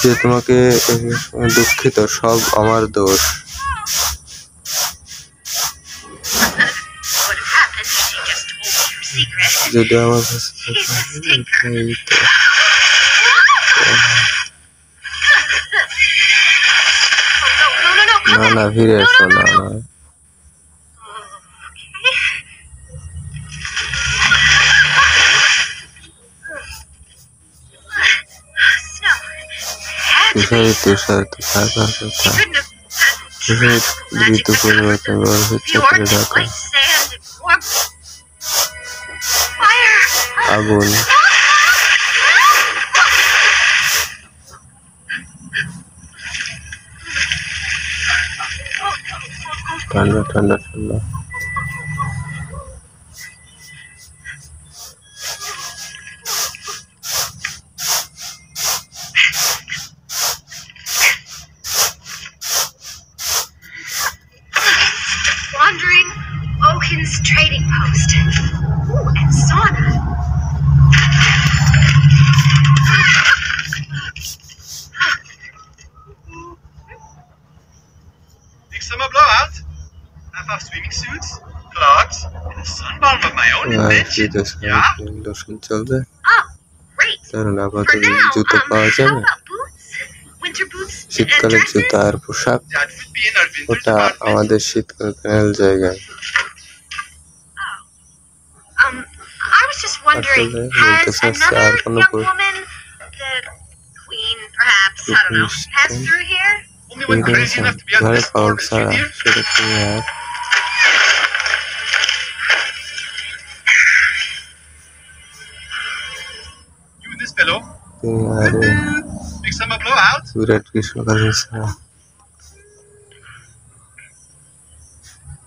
যে তোমাকে দুঃখিত, সব আমার দোষ। যদি আমার না না ফিরে এসো, না না তুষার তুষার কথা দ্রুত পরিবর্তন হচ্ছে ঢাকা আগুন ঠান্ডা ঠান্ডা ঠান্ডা Wandering Oaken's trading post. Ooh, and sauna. Big summer blowout. Half off swimming suits, clogs, and a sunbalm of my own invention. Yeah? দর্শন চলবে Oh, great. কারণ For আপাতত now, জুতো পাওয়া how যাবে about boots? Winter boots and শীতকালের dresses? জুতা আর পোশাক That would be in our winter ওটা department. আমাদের শীতকাল প্যানেল জায়গায় I was just wondering, আসলে has বলতে চাচ্ছি আর another কোনো young woman, the queen perhaps, I don't know, passed through here? Only one crazy enough to be out ঘরে this পাওয়া door is you, ছাড়া dear. সেটা তুমি আর You and this fellow. তুমি আর Big summer blowout. বিরাট গ্রীষ্মকালীন ছাড়া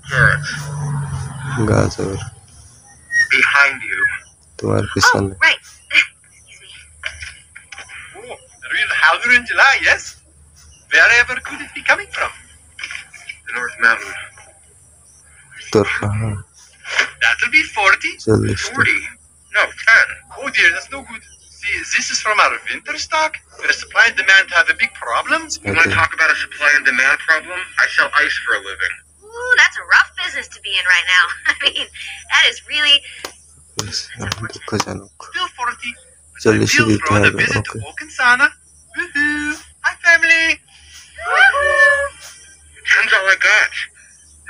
Carrots. গাজর Behind you. তোমার Oh, পিছনে right. Excuse me. Oh, a real howler in July, yes? Wherever could it be coming from? The North Mountain. উত্তর পাহাড় That'll be 40. 40 40. No, 10. Oh dear, that's no good. See, this is from our winter stock. Where the supply and demand have a big problem. You wanna talk about a supply and demand problem? I sell ice for a living. Ooh, that's a rough business to be in right now. I mean, that is really... দুঃখজনক Still 40. 40 We'll দিতে throw in a হবে visit to okay Okansana. Woohoo! Hi, family. Hands all I got.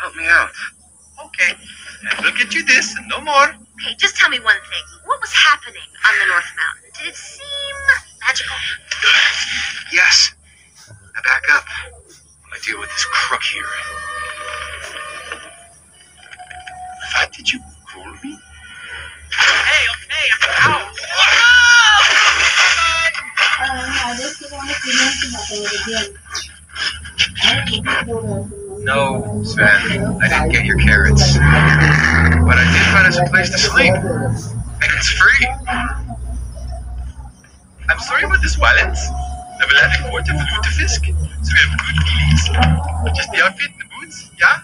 Help me out. Okay. And we'll get you this and no more. Okay, just tell me one thing. What was happening on the North Mountain? Did it seem magical? Yes. Now back up while I deal with this crook here. Fat, did you fool me? Hey, okay. Ow! No, Sven. I didn't get your carrots. But I did find us a place to sleep. And it's free. I'm sorry about this violence. I will have a quarter of lutefisk, so we have good meals. Just the outfit and the boots, yeah?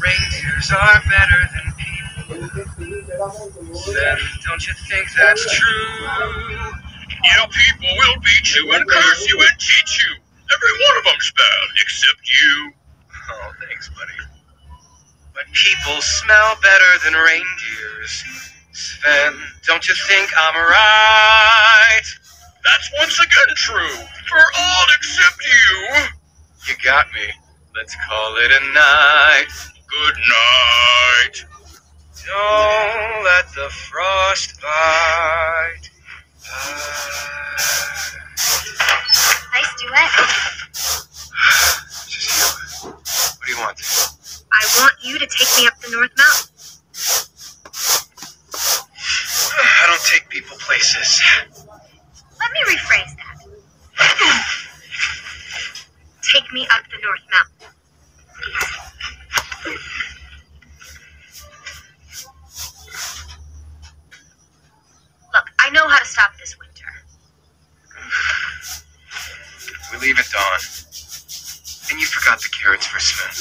Reindeers are better than people. Then don't you think that's true? Yeah, people will beat you and curse you and teach you. Every one of them's bad, except you. Oh, thanks, buddy. But people smell better than reindeers. Sven, don't you think I'm right? That's once again true, for all except you. You got me. Let's call it a night. Good night. Don't let the frost bite. Nice duet. Just you. What do you want? I want you to take me up the North Mountain. I don't take people places. Let me rephrase that. Take me up the North Mountain. Look, I know how to stop this winter. We leave at dawn. And you forgot the carrots for Sven.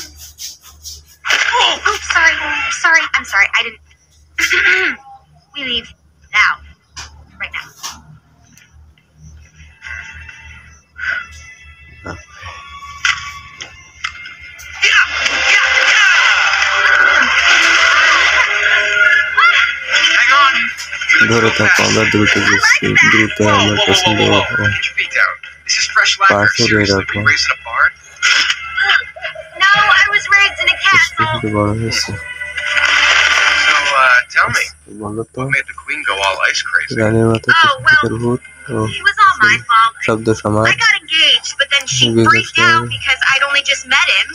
Oh, sorry. Sorry. I'm sorry. I didn't. We leave now. Right now. Hang on. ধরে থাকো, আমরা দ্রুত যাচ্ছি, দ্রুত আমার পছন্দ Get your feet down. This is fresh lacquer. Parfait, Seriously, d'accord. we raised in a barn? No, I was raised in a castle. বড় হয়েছে। So, tell me, বলো তো, what made the queen go all ice crazy? রানীর মাথা থেকে ভূত ও It was all my fault. শব্দ সমাজ I got engaged, but then she Because freaked out because I'd only just met him,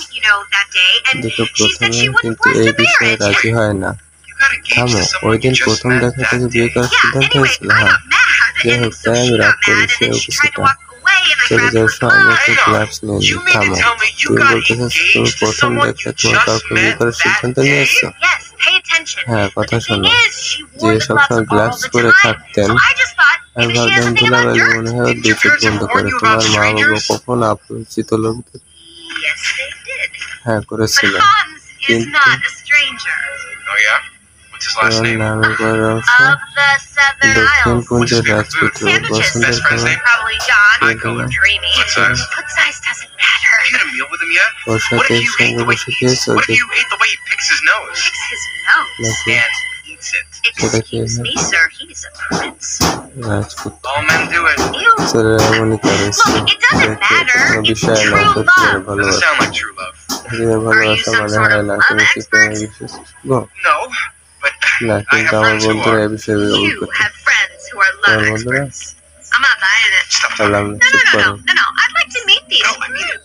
that day, and দেখো she said প্রথমে she wouldn't কিন্তু bless এই the বিষয়ে marriage. রাজি হয় না। You got engaged থামো, to someone ওই you দিন just প্রথম met দেখা that থেকে বিয়ে day. করার Yeah, সিদ্ধান্ত anyway, হয়েছিল। I হ্যাঁ, got mad, যাই and হোক, so তাই she আমি রাগ got mad, করেছি and then O she tried to কিছুটা। walk away, and I চলে grabbed যাওয়ার her সময় আমাকে glove. গ্লাভস নিয়ে You নিই। mean to থামো, tell me you তুমি got বলতে চাচ্ছ তুমি engaged to প্রথম someone দেখে you তোমার just কাউকে বিয়ে met করার that সিদ্ধান্ত day? নিয়েছো? Yes, pay attention. হ্যাঁ, But কথা the thing শোনো, is, she যে wore the সবসময় gloves all গ্লাভস the পরে time. থাকতেন, So I just thought আমি maybe she has ভাবলাম something about ধুলাবালি dirt. মনে হয় ওর Did দুই your চোখ parents বন্ধ ever করে। warn you তোমার about মা বাবা strangers? কখনো অপরিচিত লোকদের Yes, they did. হ্যাঁ But করেছিল। Hans is কিন্তু not a stranger. Oh, yeah? What's his last তোমার name? নামের পরের অংশ Of the Southern দক্ষিণ Isles. পুঞ্জের রাজপুত্র Sandwiches. বসন্তের Best friend's খাবার name? Probably John. I call him. Dreamy. What size? Foot size doesn't matter. Have you had a meal with him yet? Or What সাথে if you ate একসঙ্গে the way বসে he eats? খেয়েছো What যে if you ate the way he picks his nose? Picks his nose. নাকি And eats it. Excuse me, sir. He's a prince. রাজপুত্র All men do it. Ew. ছেলে এমনই করেছে। Look, it doesn't দেখো, matter. কোনো It's বিষয় না, true সত্যিকারের love. Doesn't ভালোবাসা। sound like true love. সত্যিকারের ভালোবাসা some মনে sort হয় of না, love তুমি কি প্রেমে expert? বিশ্বাস করো? No, but না, I কিন্তু have আমার friends who বন্ধুরা are. এই বিষয়ে You অভিজ্ঞতা। have friends who are love Well, wonder. experts. I'm not buying it. Stop. বললাম No, চুপ করো। no. I'd like to meet these. No, I mean it.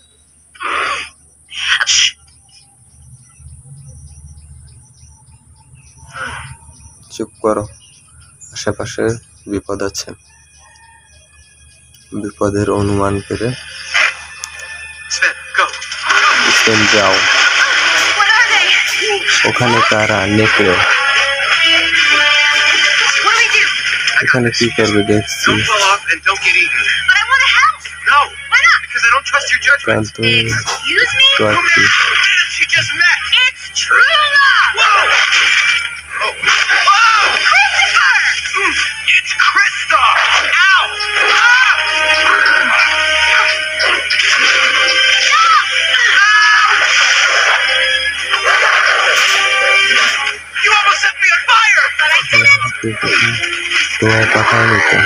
Shh. চুপ করো, আশেপাশে বিপদ আছে। বিপদের অনুমান করে Sven, go. স্পেন যাও। What are they? ওখানে কারা? নেকড়ে। What do we do? এখানে কি করবে দেখছি। Don't fall off and don't get eaten. But I want to help. No, Why not? because I don't trust your কারণ judgment. তুমি Excuse me? তো আর কি She just met. It's true love. Whoa! Oh. Whoa! Christopher! It's Kristoff! Ow! You almost set me on fire! But I didn't! তোমার কথা নিতে